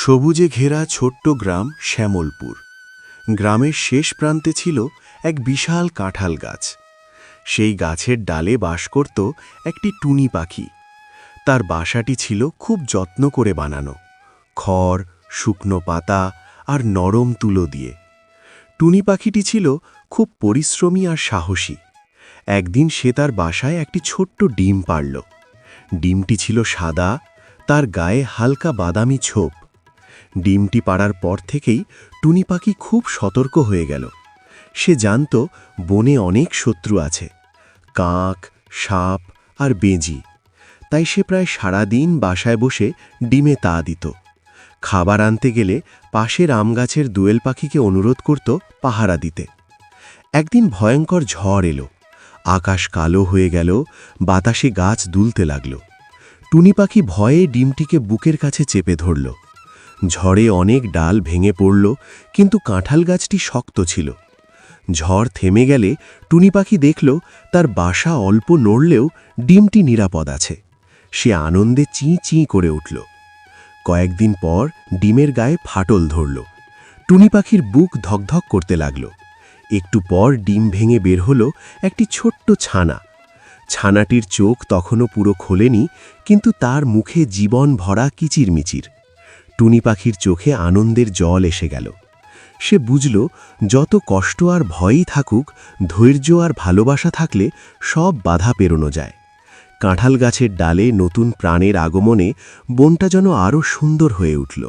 সবুজে ঘেরা ছোট্ট গ্রাম শ্যামলপুর। গ্রামের শেষ প্রান্তে ছিল এক বিশাল কাঁঠাল গাছ। সেই গাছের ডালে বাস করত একটি টুনি পাখি। তার বাসাটি ছিল খুব যত্ন করে বানানো, খড়, শুকনো পাতা আর নরম তুলো দিয়ে। টুনি পাখিটি ছিল খুব পরিশ্রমী আর সাহসী। একদিন সে তার বাসায় একটি ছোট্ট ডিম পাড়ল। ডিমটি ছিল সাদা, তার গায়ে হালকা বাদামি ছোপ। ডিমটি পাড়ার পর থেকেই টুনি পাখি খুব সতর্ক হয়ে গেল। সে জানত বনে অনেক শত্রু আছে, কাক, সাপ আর বেজি। তাই সে প্রায় সারাদিন বাসায় বসে ডিমে তা দিত। খাবার আনতে গেলে পাশের আম গাছের দোয়েল পাখিকে অনুরোধ করত পাহারা দিতে। একদিন ভয়ঙ্কর ঝড় এলো, আকাশ কালো হয়ে গেল, বাতাসে গাছ দুলতে লাগল। টুনি পাখি ভয়ে ডিমটিকে বুকের কাছে চেপে ধরল। ঝড়ে অনেক ডাল ভেঙে পড়ল, কিন্তু কাঁঠাল গাছটি শক্ত ছিল। ঝড় থেমে গেলে টুনি পাখি দেখল তার বাসা অল্প নড়লেও ডিমটি নিরাপদ আছে। সে আনন্দে চিঁ চিঁ করে উঠল। কয়েকদিন পর ডিমের গায়ে ফাটল ধরল। টুনি পাখির বুক ধকধক করতে লাগল। একটু পর ডিম ভেঙে বের হলো একটি ছোট্ট ছানা। ছানাটির চোখ তখনও পুরো খোলেনি, কিন্তু তার মুখে জীবন ভরা কিচিরমিচির। টুনি পাখির চোখে আনন্দের জল এসে গেল। সে বুঝল, যত কষ্ট আর ভয়ই থাকুক, ধৈর্য আর ভালোবাসা থাকলে সব বাধা পেরোনো যায়। কাঁঠাল গাছের ডালে নতুন প্রাণের আগমনে বনটা যেন আরও সুন্দর হয়ে উঠল।